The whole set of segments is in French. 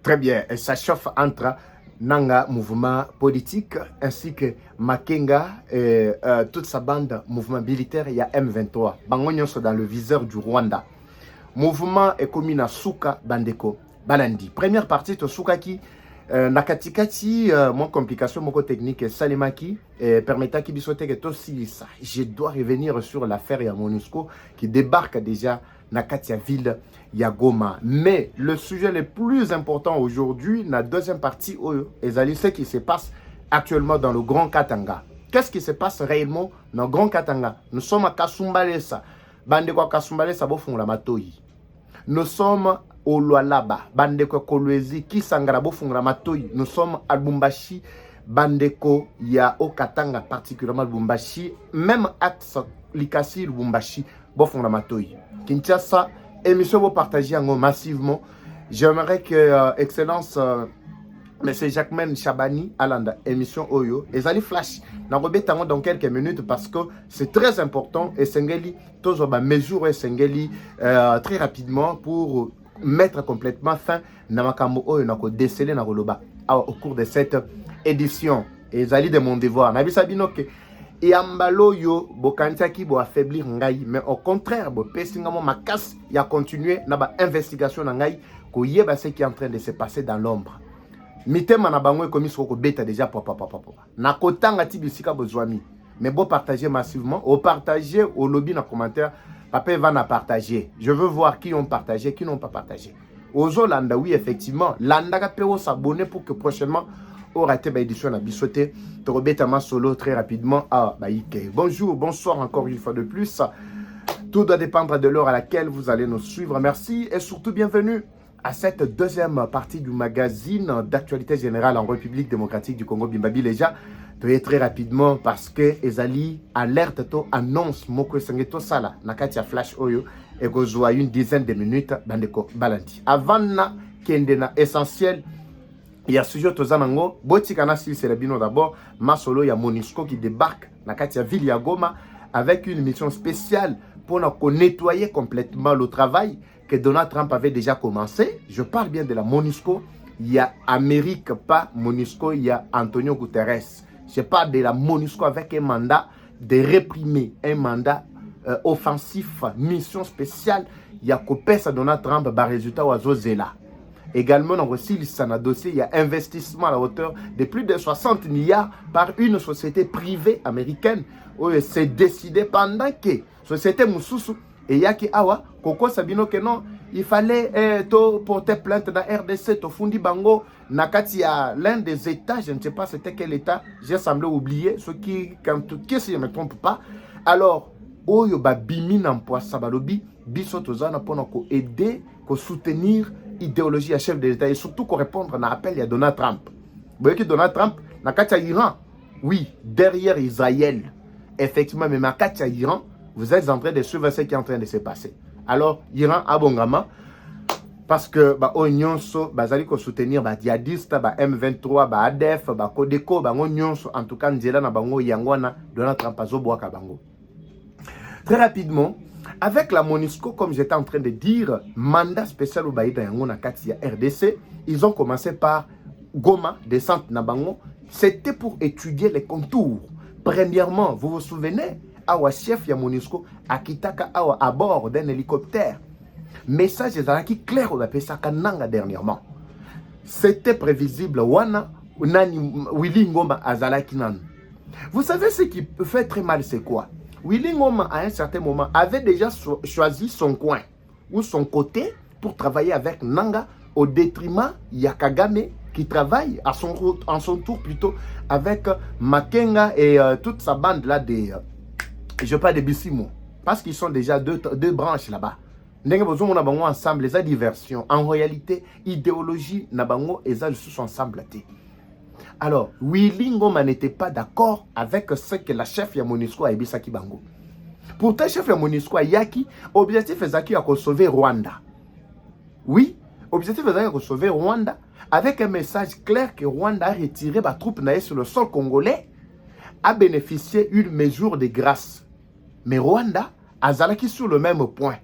Très bien, et ça chauffe entre Nanga mouvement politique ainsi que Makenga et toute sa bande mouvement militaire. Il y a M23. Bangonyo sont dans le viseur du Rwanda. Mouvement est commis na Suka Bandeko Balandi. Première partie de Suka qui nakatikati mon complication mon technique Salemaki permettant qui bisote que tout ça. Je dois revenir sur l'affaire ya MONUSCO qui débarque déjà na Katia ville ya Goma. Mais le sujet le plus important aujourd'hui, la deuxième partie, c'est ce qui se passe actuellement dans le Grand Katanga. Qu'est-ce qui se passe réellement dans le Grand Katanga? Nous sommes à Kasumbalesa. Bandeko Kasumbalesa bofung la matoi. Nous sommes au Lualaba. Bandeko Kolwezi Kisangara bofung la matoi. Nous sommes à Lubumbashi. Bandeko ya au Katanga, particulièrement Lubumbashi. Même axe Likasi Lubumbashi bofung la matoi. Kinshasa, émission vous partagez massivement. J'aimerais que Excellence M. Jacquemaine Chabani Alanda, émission Oyo, et Zali Flash, dans quelques minutes parce que c'est très important et Sengeli, tous les mesures et Sengeli très rapidement pour mettre complètement fin à Makambo Oyo, nako déceler na Roloba au cours de cette édition. Et Zali de mon devoir. Nabi Sabinoke. Et ambalo yo bokantiaki bo affaiblir ngai, mais au contraire bo pesingamo makas ya continuer na ba investigation na ngai ko yeba ce qui est en train de se passer dans l'ombre. Mitema na bango ekomi soko beta déjà papa. Na kotanga ti bisika bozwami. Mais bo partager massivement, au partager au lobby na commentaire, papa va na partager. Je veux voir qui ont partagé, qui n'ont pas partagé. Ozo landa oui effectivement, landa ka pe s'abonner pour que prochainement au raté ba édition na bisoté Torobetama solo très rapidement à Baïke. Bonjour, bonsoir encore une fois de plus. Tout doit dépendre de l'heure à laquelle vous allez nous suivre. Merci et surtout bienvenue à cette deuxième partie du magazine d'actualité générale en République démocratique du Congo Bimbabi Leja. Très rapidement parce que Ezali alerte to annonce moko sengeto sala nakatia flash oyo et que joua une dizaine de minutes bandeko balandi. Avant na kendena essentiel. Il y a sujet Tozanango, Botikana Silselabino d'abord, Masolo, il y a MONUSCO qui débarque dans Katia Ville ya Goma avec une mission spéciale pour nettoyer complètement le travail que Donald Trump avait déjà commencé. Je parle bien de la MONUSCO. Il y a Amérique, pas MONUSCO, il y a Antonio Guterres. Je parle de la MONUSCO avec un mandat de réprimer, un mandat offensif, mission spéciale. Il y a Kopesa Donald Trump, résultat oiseau Zela. Également, dans le dossier, il y a investissement à la hauteur de plus de 60 milliards par une société privée américaine. C'est décidé pendant que société Moussousou et Yaki Awa, Koko Sabino que non, il fallait porter plainte dans RDC, Tofundi Bango, Nakati à l'un des États, je ne sais pas c'était quel État, j'ai semblé oublier, ce qui, si je ne me trompe pas. Alors, Oyo Babimi Nampoa Sabalobi, Bissotozana pour aider, pour soutenir idéologie à chef de l'État et surtout qu'on répondre à l'appel à Donald Trump. Vous voyez que Donald Trump, n'a qu'à Iran, oui, derrière Israël, effectivement, mais n'a qu'à Iran, vous êtes en train de suivre ce qui est en train de se passer. Alors, Iran a bon gamin, parce que, Oignon, Bazali, qu'on soutenir, djihadiste, M23, ADF, Kodeko, Oignon, en tout cas, Nzela, Bango, Yangwana, Donald Trump, Azoboaka, Bango. Très rapidement, avec la MONUSCO, comme j'étais en train de dire, mandat spécial au Baïda Yangona Katia RDC, ils ont commencé par Goma, descente Nabango. C'était pour étudier les contours. Premièrement, vous vous souvenez, Awa chef ya MONUSCO, Akitaka Awa à bord d'un hélicoptère. Message qui clair au Pesaka Nanga dernièrement. C'était prévisible. Wana, Nani, Willy Ngoma Azalaki Nan. Vous savez ce qui peut faire très mal, c'est quoi? Willy Ngoma, à un certain moment, avait déjà choisi son coin ou son côté pour travailler avec Nanga au détriment Yakagame qui travaille en son tour plutôt avec Makenga et toute sa bande là des... je parle de Bissimo. Parce qu'ils sont déjà deux branches là-bas. Nous avons ensemble les diversions. En réalité, idéologie, nabango et ça sont ensemble. Alors, Willy Ngoma n'était pas d'accord avec ce que la chef ya MONUSCO a Ebisaki Bango. Pourtant, chef ya MONUSCO a Yaki, objectif est à sauver Rwanda. Oui, objectif est à sauver Rwanda avec un message clair que Rwanda a retiré sa troupe sur le sol congolais, a bénéficié d'une mesure de grâce. Mais Rwanda a zalaki sur le même point.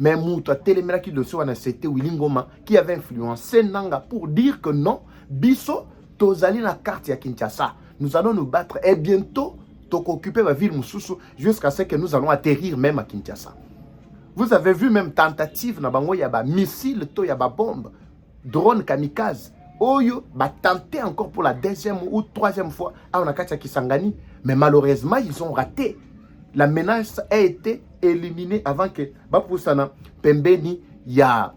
Mais Mouta Téléméra qui dossier, c'était Willy Ngoma qui avait influencé Nanga pour dire que non, Bisso, Tozali na carte ya Kinshasa. Nous allons nous battre et bientôt, occuper la ville Moussoussou jusqu'à ce que nous allons atterrir même à Kinshasa. Vous avez vu même tentative, na bango yaba missile, to yaba bombe, drone kamikaze. Oyo, tenté encore pour la deuxième ou troisième fois à Onakatia Kisangani. Mais malheureusement, ils ont raté. La menace a été éliminée avant que Bapoussana Pembeni ya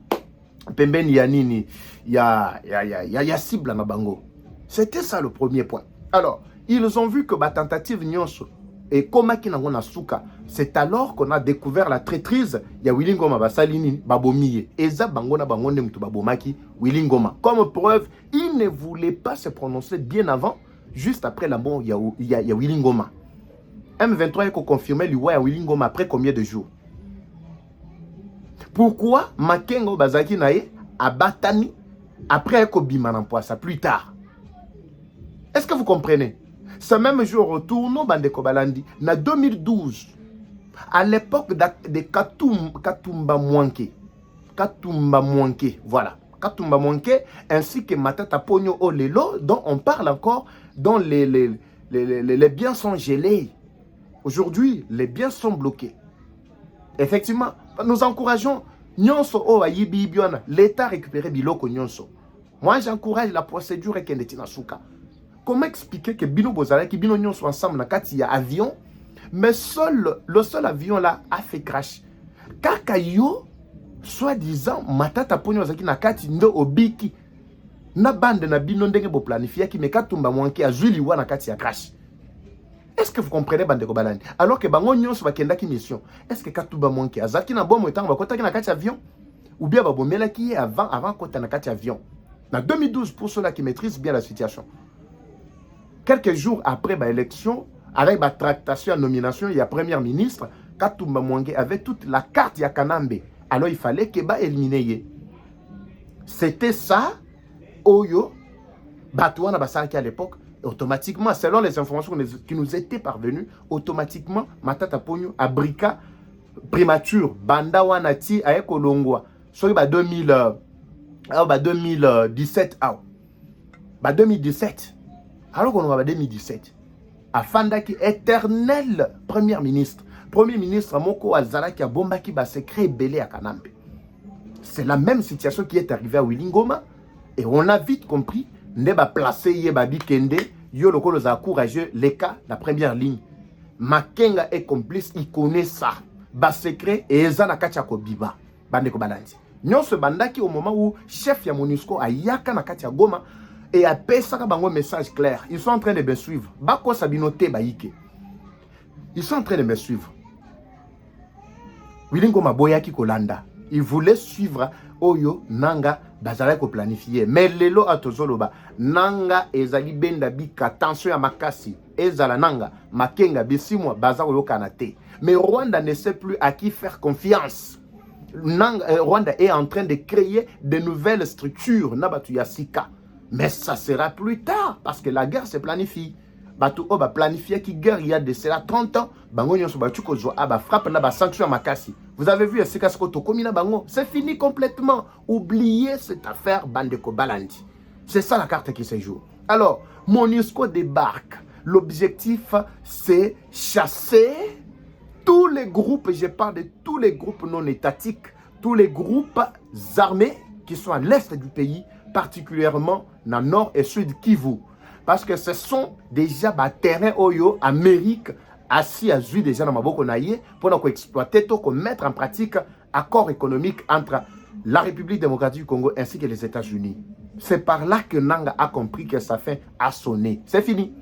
nini ya cible na bango. C'était ça le premier point. Alors, ils ont vu que la tentative nyonso et Komaki Nangona Souka, c'est alors qu'on a découvert la traîtrise. Il y a Willy Ngoma Basalini, Babomiye. Eza Bangona Bangonde Moutou Babomaki, Willy Ngoma. Comme preuve, il ne voulait pas se prononcer bien avant, juste après la mort, il y a Willy Ngoma. M23 a confirmé lui à Willy Ngoma après combien de jours? Pourquoi Makengo Bazaki Nae a Batani après Ekobima Nampoisa plus tard? Est-ce que vous comprenez? Ce même jour, retourne Bandeko Balandi, en 2012, à l'époque de Katumba Mwanke, voilà, Katumba Mwanke, ainsi que Matata Pogno Olelo, dont on parle encore, dont les biens sont gelés. Aujourd'hui, les biens sont bloqués. Effectivement, nous encourageons Nyonso O Ayibi Biona, l'État récupérer Biloko Nyonso. Moi, j'encourage la procédure Kendetina Souka. Comment expliquer que Bino Bozala, qui Bino Nyonso ensemble dans il y a avion, mais le seul avion là a fait crash. Kakayo, soi-disant, Matata Pogno Zaki Nakati Ndo Obiki, na bande na Bino Ndenge Bo planifié qui me Katumba Mwanke a Zuliwa Nakati a crash. Est-ce que vous comprenez Bandeko Balani? Alors que Bango Nyonso va kenda ki mission. Est-ce que Katumba Mwanke a Zaki na bomo etang ba kota ki Nakati avion? Ou bien Babomela qui est avant kota Nakati avion? En 2012, pour ceux-là qui maîtrisent bien la situation. Quelques jours après l'élection, avec la tractation et nomination, il y a Premier ministre, Katumba Mwange avait toute la carte de Kanambe. Alors il fallait qu'il soit éliminé. C'était ça, Oyo, Batouana Basaki à l'époque, automatiquement, selon les informations qui nous étaient parvenues, automatiquement, Matata Pogno, Abrika, primature, Banda Wanati, Aeko Longwa, soit 2017, 2017. Alors qu'on va en 2017, Afandaki éternel premier ministre Moko Azara qui a bombaki ba secret belé à Kanambe. C'est la même situation qui est arrivée à Willy Ngoma et on a vite compris neba placé yeba bikende yo lokolo za courageux les cas la première ligne. Makenga est complice, il connaît ça. Ba secret et ezana kachako biba bandeko balandi. Nyonso bandaki au moment où chef ya MONUSCO a yaka na katia Goma. Et à Pessaka Bango message clair. Ils sont en train de me suivre. Bako Sabinote Baïke. Ils sont en train de me suivre. Willy Ngoma Boyaki Kolanda. Ils voulaient suivre Oyo Nanga Bazaleko planifié. Mais Lelo Atozoloba. Nanga Ezali Benda Bika. Attention à Makasi. Ezala Nanga. Makenga Bissimwa Bazaro Kanate. Mais Rwanda ne sait plus à qui faire confiance. Rwanda est en train de créer de nouvelles structures. Nabatu Yasika. Mais ça sera plus tard, parce que la guerre se planifie. Batou Oba planifié qui guerre il y a de cela 30 ans. Bango Nyonso Bachuko Zo Aba frappe na ba sanction Makasi. Vous avez vu Sekasko Tokomina Bango, c'est fini complètement. Oubliez cette affaire Bandeko Balandi. C'est ça la carte qui se joue. Alors, MONUSCO débarque. L'objectif, c'est chasser tous les groupes, je parle de tous les groupes non étatiques, tous les groupes armés qui sont à l'est du pays, particulièrement dans le nord et sud Kivu. Parce que ce sont déjà des terrains Oyo, Amérique, assis à Zui déjà dans Maboko Naye, pour nous exploiter, pour mettre en pratique accord économique entre la République démocratique du Congo ainsi que les États-Unis. C'est par là que Nanga a compris que sa fin a sonné. C'est fini.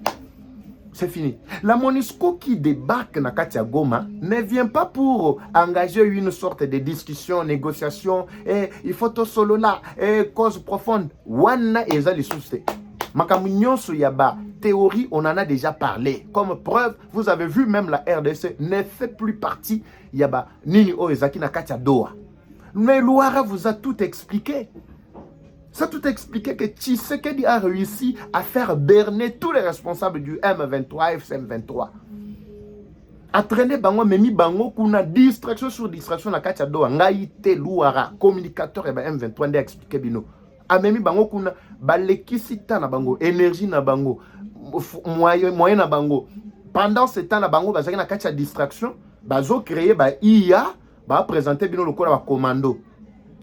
C'est fini. La MONUSCO qui débarque dans Katia Goma ne vient pas pour engager une sorte de discussion, négociation, et il faut tout solo là, et cause profonde. Wana eza les soucis. Makamunyon Souyaba, théorie, on en a déjà parlé. Comme preuve, vous avez vu même la RDC ne fait plus partie. Yaba Nini Oezaki na Katia Doha. Mais Louara vous a tout expliqué. Ça a tout expliqué que Tshisekedi a réussi à faire berner tous les responsables du M23 et FCM23. Entraîner bango memi bango kuna distraction sur distraction na kacha do ngai te luara communicateur et ba M23 nde expliquer bino. Amemi bango kuna balekisi ta na bango énergie na bango moyen na bango. Pendant ce temps na bango bazaki na kacha distraction bazo créer ba IA ba présenter bino lokola ba commando.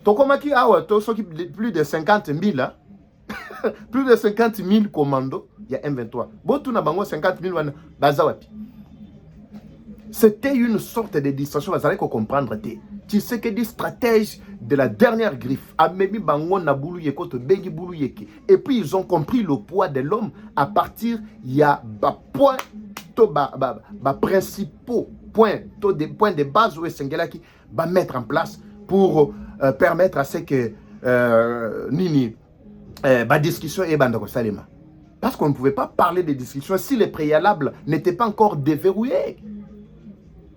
Tokomaki awa to soki plus de 50 000 là. Plus de 50 000 commandos, il y a M23. Botou na bango 50 000 wana bazawapi. C'était une sorte de distraction, vous allez comprendre. Tu sais que des stratèges de la dernière griffe, Amemi Bango na boulou yeko to bengi boulou yeke. Et puis ils ont compris le poids de l'homme à partir il y a point to principaux points to des points de base où Sengela qui va mettre en place pour permettre à ce que nini discussion et bandako salema. Parce qu'on ne pouvait pas parler de discussion si les préalables n'étaient pas encore déverrouillés.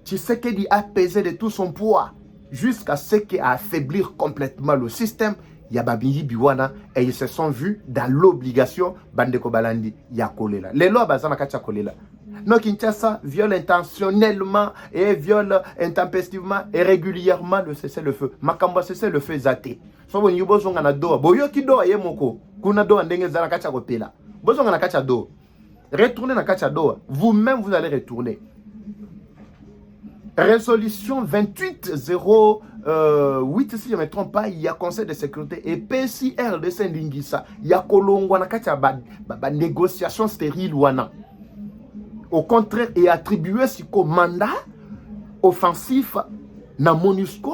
Tu sais qu'il a pesé de tout son poids jusqu'à ce qu'il a affaiblir complètement le système. Il y a Babingi Biwana et ils se sont vus dans l'obligation Bandeko Balandi Yakolela. Les lois Bazana Kacha Kolela. Non, Kinshasa viole intentionnellement et viole intempestivement et régulièrement le cessez-le-feu. Makamba cessez-le-feu zate. So when you bozonga na doa, boyo ki doa ye moko. Kuna doa ndenge zana kacha kopela. Bozonga na kacha doa. Retournez na kacha doa. Vous-même vous allez retourner. Résolution 2808, si je ne me trompe pas, il y a Conseil de sécurité et PCR de Saint-Lingisa. Il y a Kolongwa na kacha ba négociation stérile wana. Au contraire, et attribué ce mandat offensif na MONUSCO,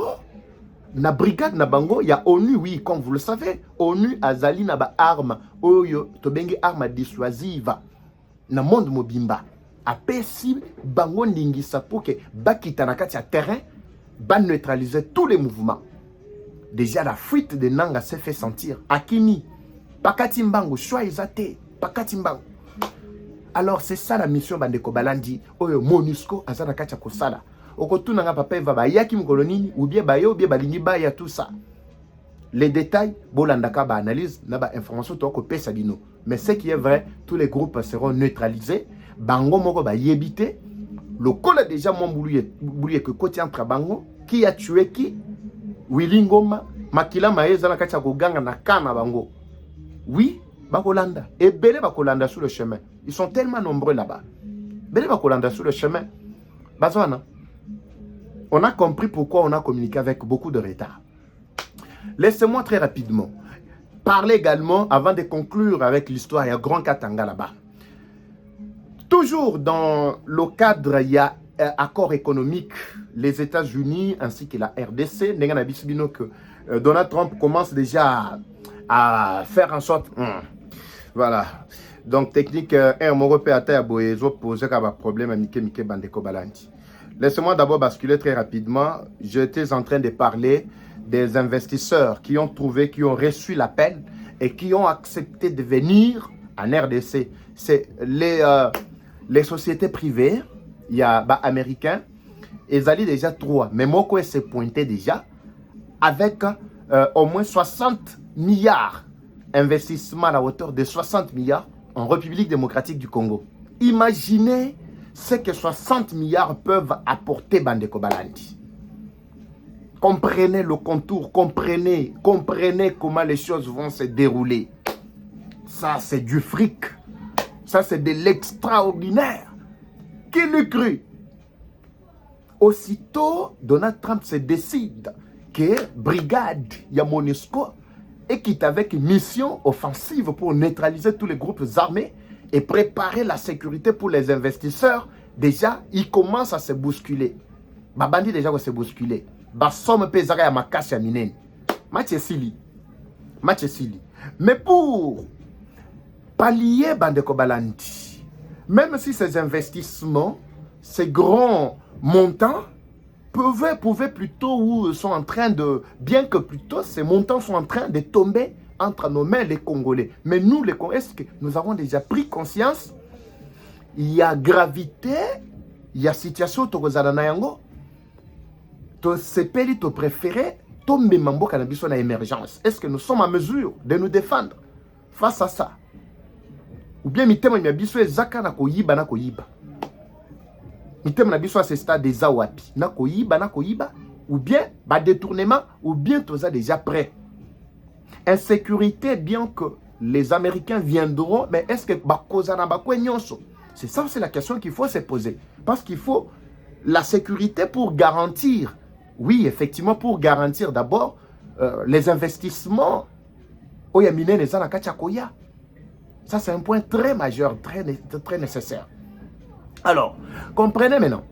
na brigade na bango, il y a ONU, oui, comme vous le savez, ONU azali na ba arme, oyo to bengi arme dissuasive na monde mobimba. Apesi bango ndingisa pour que bakita na kati ya terrain, ba neutraliser tous les mouvements. Déjà la fuite de Nanga s'est fait sentir. Akini, pakati mbango, choix izate, pakati mbango. Alors c'est ça la mission Bandeko Balandi, oyo MONUSCO azana kacha kosala. Okotuna nga papa va ba yaki mkolonini ou bien ba yo bien balingi ba ya tout ça. Les détails bolandaka ba analyse na ba information to ko pesa bino. Mais ce qui est vrai, tous les groupes seront neutralisés. Bango moko ba yebité. Le col a déjà mon boulier que côté entre bango qui a tué qui Willy Ngoma Makila Maeza na kacha koganga na kana bango. Oui, Bakolanda. Et Belé Bakolanda sur le chemin. Ils sont tellement nombreux là-bas. Belé Bakolanda sur le chemin. Bazwana. On a compris pourquoi on a communiqué avec beaucoup de retard. Laissez-moi très rapidement parler également, avant de conclure avec l'histoire, il y a Grand Katanga là-bas. Toujours dans le cadre, il y a accord économique, les États-Unis ainsi que la RDC. Que Donald Trump commence déjà à faire en sorte... Voilà. Donc, technique, mon repère poser un problème à Mike Bandeko Balandi. Laissez-moi d'abord basculer très rapidement. J'étais en train de parler des investisseurs qui ont trouvé, qui ont reçu l'appel et qui ont accepté de venir en RDC. C'est les sociétés privées, il y a américains, ils allaient déjà 3. Mais Moko s'est pointé déjà avec au moins 60 milliards d'investissements à la hauteur de 60 milliards en République démocratique du Congo. Imaginez ce que 60 milliards peuvent apporter Bandeko Balandi. Comprenez le contour, comprenez comment les choses vont se dérouler. Ça, c'est du fric. Ça, c'est de l'extraordinaire. Qui l'eût cru? Aussitôt, Donald Trump se décide que brigade, il y a MONUSCO, et qui est avec une mission offensive pour neutraliser tous les groupes armés et préparer la sécurité pour les investisseurs. Déjà, il commence à se bousculer. Babandi déjà va se bousculer. Basomme pesara ya makasi ya minene. Matchesili. Mais pour pallier Bandeko Balandi, même si ces investissements, ces grands montants, pouvaient plutôt ou sont en train de, bien que plutôt ces montants sont en train de tomber entre nos mains les Congolais. Mais nous les Congolais, est-ce que nous avons déjà pris conscience? Il y a gravité, il y a situation tokozala na yango. To sepeli to préféré, to memambo cannabis na émergence. Est-ce que nous sommes en mesure de nous défendre face à ça? Ou bien mitema miabiso ezaka na koyiba na koyiba. mitema na biso à ce stade des awapi na koyiba ou bien ba détournement ou bien toza déjà prêt. Insécurité, bien que les Américains viendront, mais est-ce que bakozana bakwe nyonso? C'est ça, c'est la question qu'il faut se poser. Parce qu'il faut la sécurité pour garantir, oui, effectivement, pour garantir d'abord les investissements. Ça, c'est un point très majeur, très nécessaire. Alors, comprenez maintenant.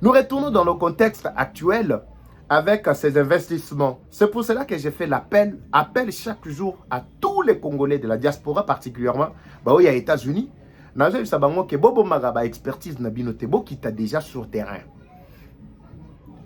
Nous retournons dans le contexte actuel avec ces investissements. C'est pour cela que j'ai fait l'appel chaque jour à tous les Congolais de la diaspora, particulièrement aux États-Unis. Nazo sabango ke bobo magaba expertise na binotebo qui t'a déjà sur terrain.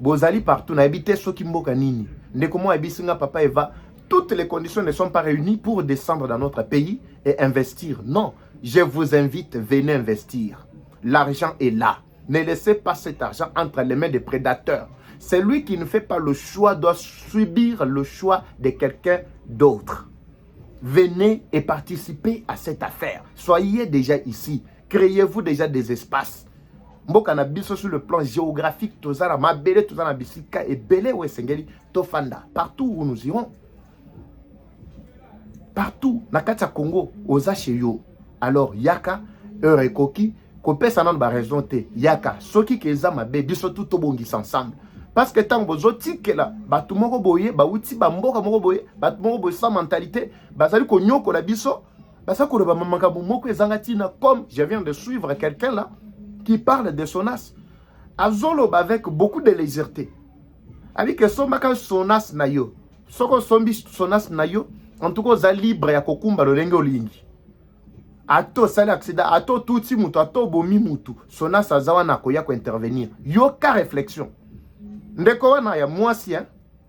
Bozali partout na habité soki mboka nini. Ndekomo abisinga papa Eva, toutes les conditions ne sont pas réunies pour descendre dans notre pays et investir. Non, je vous invite, venez investir. L'argent est là. Ne laissez pas cet argent entre les mains des prédateurs. Celui qui ne fait pas le choix doit subir le choix de quelqu'un d'autre. Venez et participez à cette affaire. Soyez déjà ici. Créez-vous déjà des espaces. Mboka na biso sur le plan géographique, tozala mabele, tozala bisika et belé ou sengeli tofanda. Partout où nous irons. Partout. Nakata Congo, oza chez yo. Alors, yaka, eurekoki, kopesa nan ba raison te. Yaka, soki keza mabe, biso tout obongis ensemble. Parce que tant que zotique là, batu moko boye, ba uti ba mboka moko boye, batu moko boye sans mentalité, bazali ko nyoko la biso, basa ko ba mamaka moko ezangatina comme je viens de suivre quelqu'un là qui parle de Sonas. Azolo avec beaucoup de légèreté. Avec que somaka Sonas na yo. Soko sombi Sonas na yo, en tout cas za libre ya kokumba lo lenge olingi. Ato sali accident, ato tuti mutu, ato bomi mutu, Sonas azawa na koya ko intervenir. Yo ka réflexion. Ndeko wana ya mwasi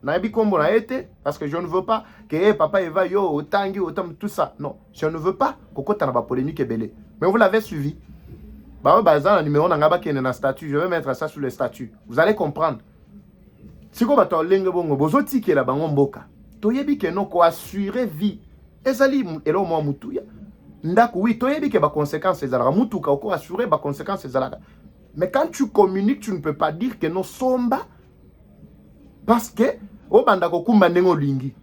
na yebi kombo na ete parce que je ne veux pas que papa Eva yo otangi otam tout ça. Non, je ne veux pas kokota na ba polémique ebele. Mais vous l'avez suivi. Ba bazana numéro na ngaba kene na statut, je vais mettre ça sur le statut. Vous allez comprendre. Siko bato lenge bongo bozoti ke la bango mboka. To yebi ke non ko assurer vie. Ezali elo mo mutuya. Ndako oui, to yebi ke ba conséquences ezala mutuka ko assurer ba conséquences ezala. Mais quand tu communiques, tu ne peux pas dire que non somba. Parce que, au bandako kumba nengo lingi,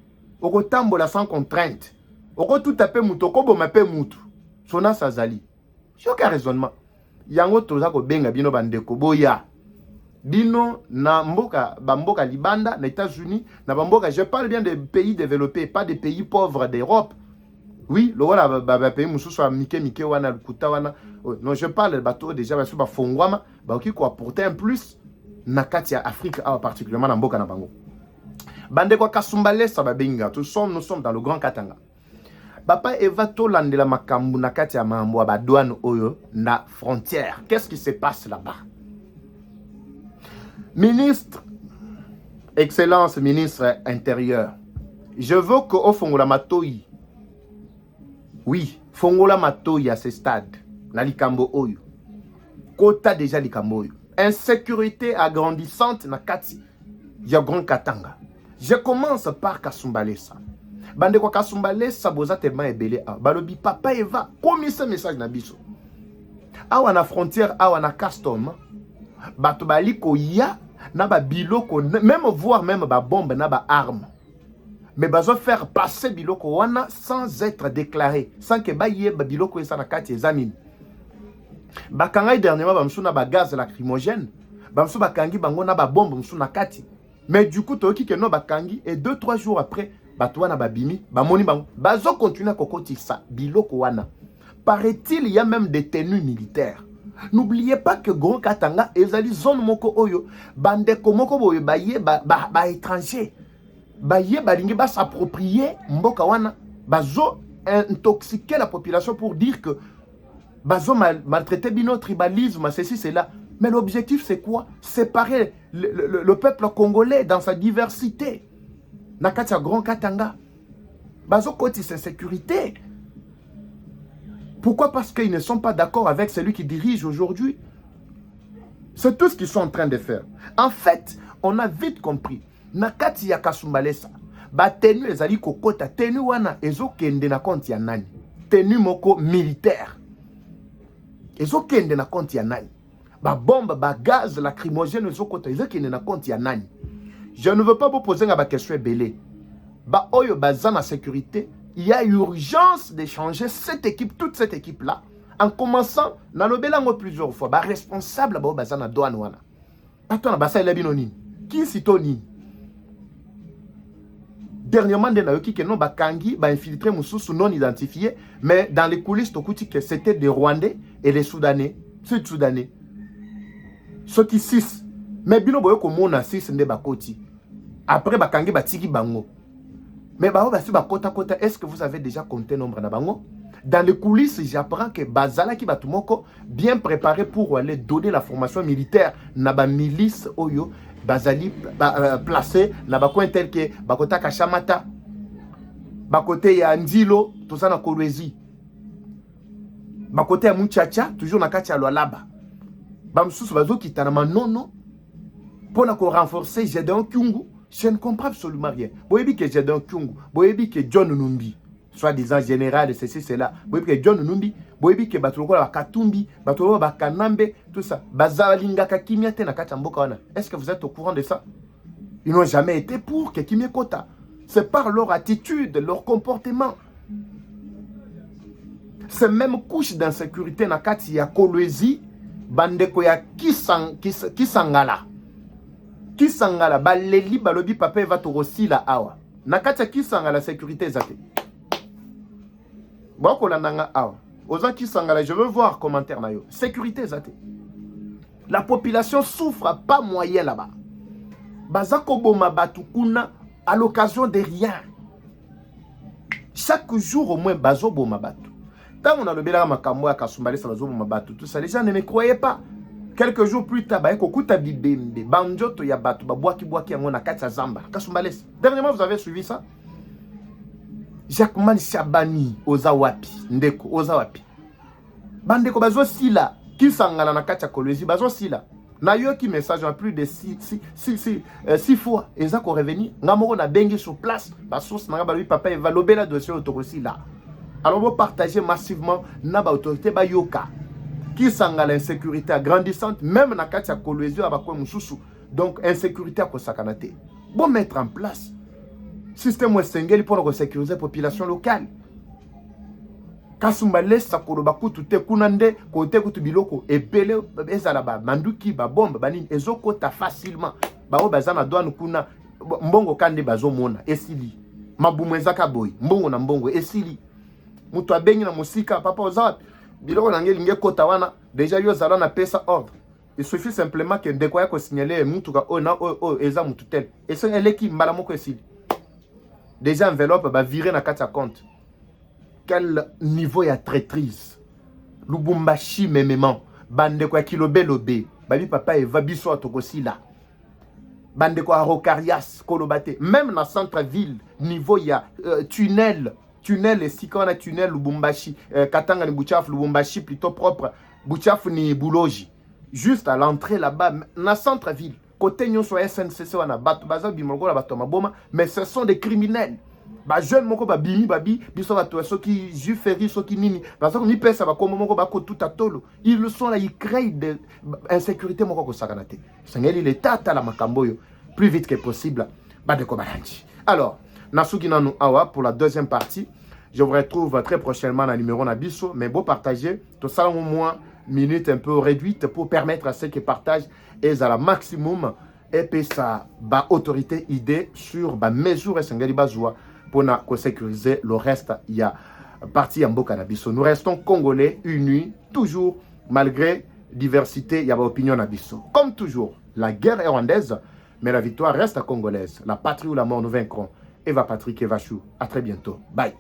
oko tambola sans contrainte, oko tout tapé mutu, oko bomapé mutu, sona sazali. C'est aucun raisonnement. Yango toza ko benga bino bandeko boya. Bino na mboka, bamboka libanda, na États-Unis, na bamboka, je parle bien des pays développés, pas des pays pauvres d'Europe. Oui, le voilà, ba pays mususu a mike wana lukuta wana. Non, je parle de bateau déjà parce que ba fongwama, ba oki ko apporter un plus. Nakati ya Afrique, particulièrement dans Mboka na bango. Bande kwa Kasumbale sababenga, nous sommes dans le Grand Katanga. Papa Eva tolandela makambu nakati ya mambo ba douane oyo na frontière. Qu'est-ce qui se passe là-bas? Ministre, Excellence ministre intérieur, je veux que au fongola matoi. Oui, fongola matoi à ce stade. Na likambo oyo. Kota déjà likambo oyo. Insécurité agrandissante na kati ya Grand Katanga. Je commence par Kasumbalesa. Bande kwa Kasumbalesa boza tellement ebele a. Balobi papa Eva commise message na biso. Awa na frontière, awa na custom. Bato bali ko ya na ba biloko même voire même ba bombe na ba arme. Mais bazo faire passer biloko wana sans être déclaré, sans que ba yeba biloko esa na kati ezanini. Bakangai dernièrement bamsu na ba gaz lacrymogène, bamsu bakangi bango na ba bombe msu na kati. Mais du coup toki ke no bakangi et 2-3 jours après batwa na babimi, bamoni bango. Bazo continuer kokoti ça biloko wana. Paraît-il il y a même des tenues militaires. N'oubliez pas que Grand Katanga ezali zone moko oyo bande komoko boyo baye ba étranger. Baye balingi ba s'approprier mboka wana, bazo intoxiquer la population pour dire que bazo maltraiter bino tribalisme, ceci, cela. Mais l'objectif, c'est quoi? Séparer le peuple congolais dans sa diversité. Nakatia Grand Katanga. Bazo koti c'est sécurité. Pourquoi? Parce qu'ils ne sont pas d'accord avec celui qui dirige aujourd'hui. C'est tout ce qu'ils sont en train de faire. En fait, on a vite compris. Nakatia Kasumbalesa. Ba tenu ezali kokota. Tenu wana ezo kende na konti ya nani. Tenu moko militaire. Ezo kende na konti ya nani. ba bombe, ba gaz lacrymogène zokota ezaki na compte ya nani. Je ne veux pas vous poser une question belé. Ba oyo bazan la sécurité, il y a urgence de changer cette équipe, toute cette équipe là, en commençant na lobelango plusieurs fois ba responsable ba bazan na douane wana. Attends, ba ça binoni. Qui sitoni? Dernièrement, que non, Bakangi, infiltré Moussous non identifié, mais dans les coulisses, que c'était des Rwandais et les Soudanais, Sud-Soudanais. Ceux qui 6. Mais Bino Boyo Komona 6 ne Bakoti. Après, Bakangi Batiki Bango. Mais Kota, est-ce que vous avez déjà compté le nombre de Bango? Dans les coulisses, j'apprends que Bazala qui Batumoko, bien préparé pour aller donner la formation militaire, Naba milice Oyo. Bazali placé na bakoin tel que bakota Kashamata, bakote ya Ndilo, tout ça na Kolwezi, bakote ya Muchacha, toujours na kati ya Lualaba, bamsusu bazo kitana manono pour na ko renforcer Gédéon Kyungu. Je ne comprends absolument rien. Boyebi que Gédéon Kyungu, boyebi que John Numbi, soi-disant général, ceci, cela, boyebi que John Numbi, boyebi que Batolokola Bakatumbi, Batolokola Bakanambe, tout ça. Bazalinga Kakimiate na Kachamboka wana. Est-ce que vous êtes au courant de ça? Ils n'ont jamais été pour que Kimie Kota. C'est par leur attitude, leur comportement. Ces mêmes couches d'insécurité na kati ya Kolwezi, bandeko ya Kisangala. Kisangala, baleli balobi papa va to la awa. Na kati ya Kisangala sécurité zate. Boko la nanga awa. Oza Kisangala, je veux voir commentaire na yo. Sécurité zate. La population souffre pas moyen là-bas. Bazako boma batu kuna à l'occasion de rien. Chaque jour au moins bazo boma batu. Tant on a le bela makambo ya Kasumbalé ça bazo boma batu. Tout ça les gens ne me croyaient pas. Quelques jours plus tard, kokuta bibembe, banjoto ya batu, babwaki yango kati ya zamba. Kasumbalé. Dernièrement, vous avez suivi ça? Jacquemin Chabani, Ozawapi, Ndeko, Ozawapi. Bandeko bazo sila, Kisangala na kati ya Kolwezi, bazo sila. Na yo qui message en plus de 6 fois. Et ça qu'on revenu, ngamoko na bengi sur place, ba source na ba lui papa va lober la dossier autorosi là. Alors vous partagez massivement na ba autorité ba yoka. Kisangala insécurité grandissante même na kati ya Kolwezi abakwe mususu. Donc insécurité ko sakanate. Bon mettre en place système Sengeli pour sécuriser la population locale. Kasumbalé sakoloba kutu te kunande kote kutu biloko ebele ezala ba manduki ba bombe banini ezokota facilement ba o bazana douane kuna mbongo kande bazo mona esili mabumu ezaka boy mbongo na mbongo esili mutu abengi na musika papa ozat biloko na ngeli ngekota wana déjà yo zala na pesa ordre. Il suffit simplement que ndeko yako signaler mutu ka o na o eza mutu tel et c'est eleki mbala moko esili déjà enveloppe ba virer na kati ya compte. Quel niveau ya traîtrise. Lubumbashi memement. Bandeko ya Kilobe Lobe. Babi papa eva biso atokosi là. Bandeko ya Rokarias Kolobate. Même dans centre-ville, niveau ya tunnel. Tunnel et si quand on a tunnel Lubumbashi. Katanga ni Buchaf, Lubumbashi plutôt propre. Buchaf ni Buloji. Juste à l'entrée là-bas, dans centre-ville. Côté nyon soit SNCC wana batu baza bimolgo la batu maboma. Mais ce sont des criminels. Ba jeune moko ba bimi babi biso ba to soki juferi soki nini parce que ni pesa ba komo moko ba ko tout atolo ils le sont là ils créent de insécurité moko ko sakanate sangeli l'état ta la makamboyo plus vite que possible ba de ko balanji. Alors nasuki nanu awa pour la deuxième partie je vous retrouve très prochainement dans le numéro na biso mais beau partager tout ça au moins minute un peu réduite pour permettre à ceux qui partagent et à la maximum et puis ça ba autorité idée sur ba mesure sangeli bazwa pour sécuriser le reste, il y a parti en Bokanabiso. Nous restons congolais, unis, toujours, malgré diversité, il y a opinion Nabiso. Comme toujours, la guerre est rwandaise, mais la victoire reste congolaise. La patrie ou la mort nous vaincront. Eva Patrick Evachou, à très bientôt. Bye.